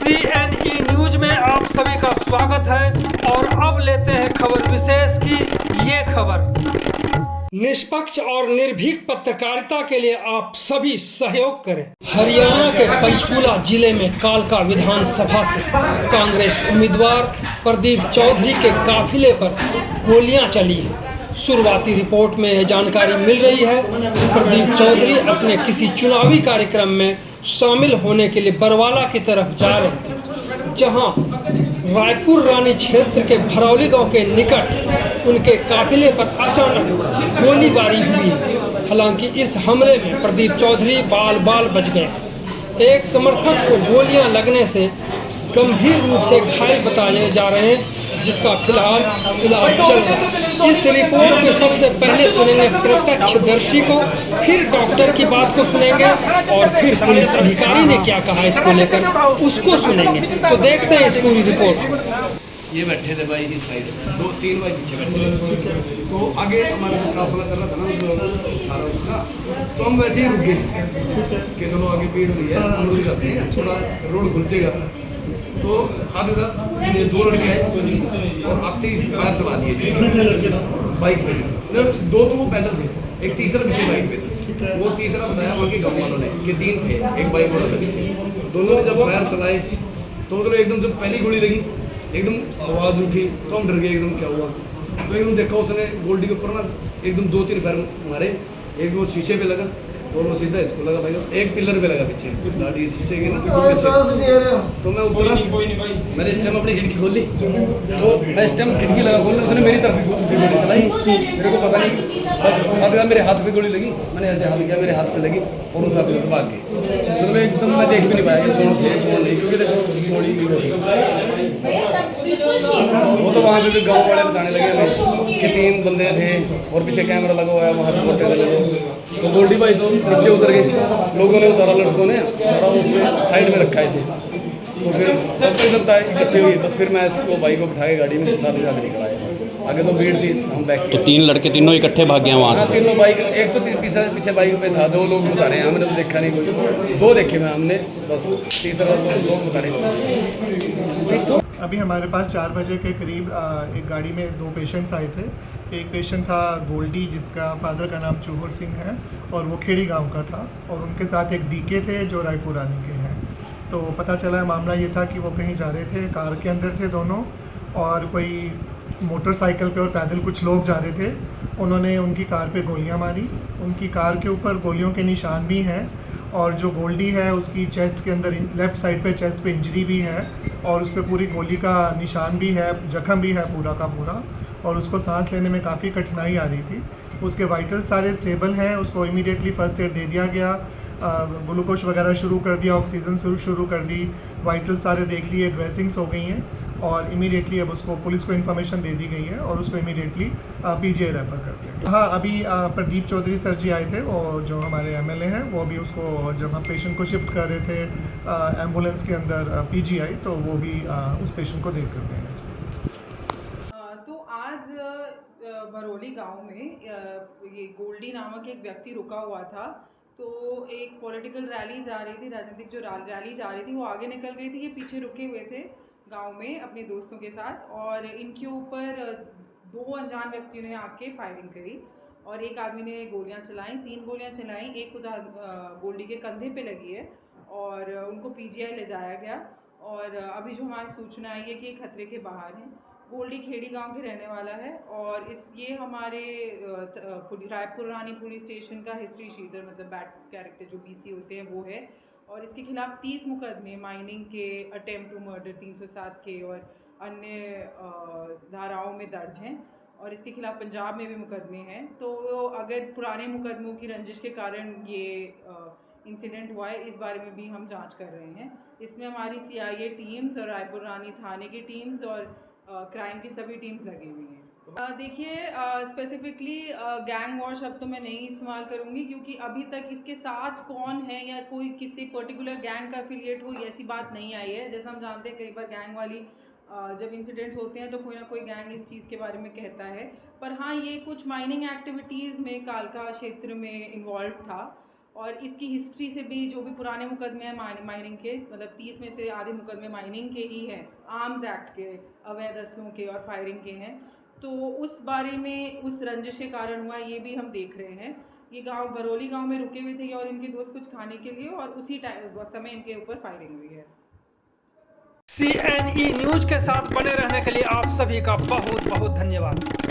CNE news में आप सभी का स्वागत है और अब लेते हैं खबर विशेष की ये खबर। निष्पक्ष और निर्भीक पत्रकारिता के लिए आप सभी सहयोग करें। हरियाणा के पंचकुला जिले में कालका विधानसभा से कांग्रेस उम्मीदवार प्रदीप चौधरी के काफिले पर गोलियां चली हैं। शुरुआती रिपोर्ट में यह जानकारी मिल रही है कि प्रदीप चौधरी अपने किसी चुनावी कार्यक्रम में शामिल होने के लिए बरवाला की तरफ जा रहे थे, जहां रायपुर रानी क्षेत्र के भरौली गांव के निकट उनके काफिले पर अचानक गोलीबारी हुई। हालांकि इस हमले में प्रदीप चौधरी बाल बच गए। एक समर्थक को गोलियां लगने से गंभीर रूप से घायल बताए जा रहे हैं, जिसका फिलहाल इलाज चल रहा है। इस रिपोर्ट में सबसे पहले सुनेंगे प्रत्यक्षदर्शी को, फिर डॉक्टर की बात को सुनेंगे और फिर पुलिस अधिकारी ने क्या कहा इसको लेकर उसको सुनेंगे। तो देखते हैं इस पूरी रिपोर्ट। ये बैठे थे भाई इस साइड, 2-3 भाई पीछे बैठे थे। तो आगे हमारा जो काफिला चल रहा था ना सारा उसका, तो हम वैसे ही रुक गए कि चलो आगे भीड़ हो रही है, हम रुक जाते हैं, थोड़ा रोड खुल जाएगा। तो साथ ही साथ 2 लड़के आए और आते ही फायर चला दिए बाइक पे। 2 तो वो पैदल थे, एक तीसरा पीछे बाइक पे था। वो तीसरा बताया वहाँ के गाँव वालों ने कि 3 थे, एक बाइक वाला था पीछे। दोनों ने जब फायर चलाए तो मतलब एकदम जब पहली गोली लगी एकदम आवाज़ उठी तो हम डर गए एकदम क्या हुआ। तो एकदम देखा उसने गोल्डी के ऊपर ना एकदम 2-3 फायर मारे। एक वो शीशे पे लगा और वो सीधा इसको लगा भाई, एक पिलर पे लगा पीछे गाड़ी शीशे की ना पीछे। तो मैं उतरा, मैंने इस टाइम अपनी खिड़की खोल ली, तो मैं इस टाइम खिड़की लगा खोलने, उसने मेरी तरफ गोली चलाई। मेरे को पता नहीं, बस साथ में मेरे हाथ पे गोली लगी। मैंने ऐसे हाथ किया, मेरे हाथ पे लगी और उस हाथ में भाग गई। मतलब एकदम मैं देख भी नहीं पाया कि कौन थे कौन नहीं, क्योंकि देखो गोली वो तो वहाँ पे भी गाँव वाले बताने लगे हमें कि 3 बंदे थे और पीछे कैमरा लगा हुआ है, वहाँ से फोटे लगे। तो गोल्डी भाई तो नीचे उतर गए, लोगों ने उतारा, लड़कों ने उतारा, उससे साइड में रखा इसे। तो फिर सबसे जनता इकट्ठी हुई, बस फिर मैं इसको भाई को बिठा के गाड़ी में साथ ही साथ निकल आया। आगे तो भीड़ थी, हम बैक। तो 3 लड़के तीनों इकट्ठे भाग गए वहाँ? हाँ, तीनों बाइक, एक तो पीछे बाइक पे था, 2 लोग उतारे हैं, हमने तो देखा नहीं कोई, 2 देखे मैं हमने बस, तीसरा 2 लोग उतारे। अभी हमारे पास 4 बजे के करीब एक गाड़ी में 2 पेशेंट्स आए थे। एक पेशेंट था गोल्डी, जिसका फादर का नाम चूहर सिंह है और वो खेड़ी गांव का था, और उनके साथ एक डीके थे जो रायपुर रानी के हैं। तो पता चला मामला ये था कि वो कहीं जा रहे थे, कार के अंदर थे दोनों, और कोई मोटरसाइकिल पे और पैदल कुछ लोग जा रहे थे। उन्होंने उनकी कार पे गोलियां मारी। उनकी कार के ऊपर गोलियों के निशान भी हैं, और जो गोल्डी है उसकी चेस्ट के अंदर लेफ़्ट साइड पे चेस्ट पे इंजरी भी है, और उस पर पूरी गोली का निशान भी है, जख्म भी है पूरा का पूरा, और उसको सांस लेने में काफ़ी कठिनाई आ रही थी। उसके वाइटल सारे स्टेबल हैं, उसको इमीडिएटली फ़र्स्ट एड दे दिया गया, ग्लूकोज वगैरह शुरू कर दिया, ऑक्सीजन शुरू कर दी, वाइटल सारे देख लिए, ड्रेसिंग्स हो गई हैं, और इमीडिएटली अब उसको पुलिस को इन्फॉर्मेशन दे दी गई है और उसको इमीडिएटली पीजीआई रेफ़र कर दिया गया। हाँ, अभी प्रदीप चौधरी सर जी आए थे, और जो हमारे एमएलए हैं, वो अभी उसको जब हम पेशेंट को शिफ्ट कर रहे थे एम्बुलेंस के अंदर पीजीआई, तो वो भी उस पेशेंट को देख कर गए हैं। तो आज भरौली गांव में ये गोल्डी नामक एक व्यक्ति रुका हुआ था। तो एक पॉलिटिकल रैली जा रही थी, राजनीतिक जो रैली जा रही थी, वो आगे निकल गई थी। ये पीछे रुके हुए थे गांव में अपने दोस्तों के साथ, और इनके ऊपर 2 अनजान व्यक्तियों ने आके फायरिंग करी और एक आदमी ने गोलियां चलाई, 3 गोलियां चलाई। एक गोल्डी के कंधे पे लगी है और उनको पीजीआई ले जाया गया। और अभी जो हमारी सूचना आई है कि खतरे के बाहर हैं। गोल्डी खेड़ी गांव के रहने वाला है, और ये हमारे रायपुर रानी पुलिस स्टेशन का हिस्ट्री शीटर, मतलब बैड कैरेक्टर जो बीसी होते हैं, वो है। और इसके खिलाफ 30 मुकदमे माइनिंग के, अटेम्प्ट टू मर्डर 307 के और अन्य धाराओं में दर्ज हैं, और इसके खिलाफ पंजाब में भी मुकदमे हैं। तो अगर पुराने मुकदमों की रंजिश के कारण ये इंसिडेंट हुआ है, इस बारे में भी हम जांच कर रहे हैं। इसमें हमारी सीआईए टीम्स और रायपुर रानी थाने की टीम्स और क्राइम की सभी टीम्स लगी हुई हैं। देखिए, स्पेसिफिकली गैंग वॉर शब्द तो मैं नहीं इस्तेमाल करूँगी, क्योंकि अभी तक इसके साथ कौन है या कोई किसी पर्टिकुलर गैंग का एफिलिएट हो, ऐसी बात नहीं आई है। जैसा हम जानते हैं, कई बार गैंग वाली जब इंसिडेंट्स होते हैं तो कोई ना कोई गैंग इस चीज़ के बारे में कहता है। पर हाँ, ये कुछ माइनिंग एक्टिविटीज़ में कालका क्षेत्र में इन्वॉल्व था, और इसकी हिस्ट्री से भी जो भी पुराने मुकदमे हैं माइनिंग के, मतलब 30 में से आधे मुकदमे माइनिंग के ही हैं, आर्म्स एक्ट के, अवैध असलों के और फायरिंग के हैं। तो उस बारे में उस रंजिश के कारण हुआ ये भी हम देख रहे हैं। ये गांव बरौली गांव में रुके हुए थे और इनके दोस्त कुछ खाने के लिए, और उसी समय इनके ऊपर फायरिंग हुई है। CNE न्यूज के साथ बने रहने के लिए आप सभी का बहुत बहुत धन्यवाद।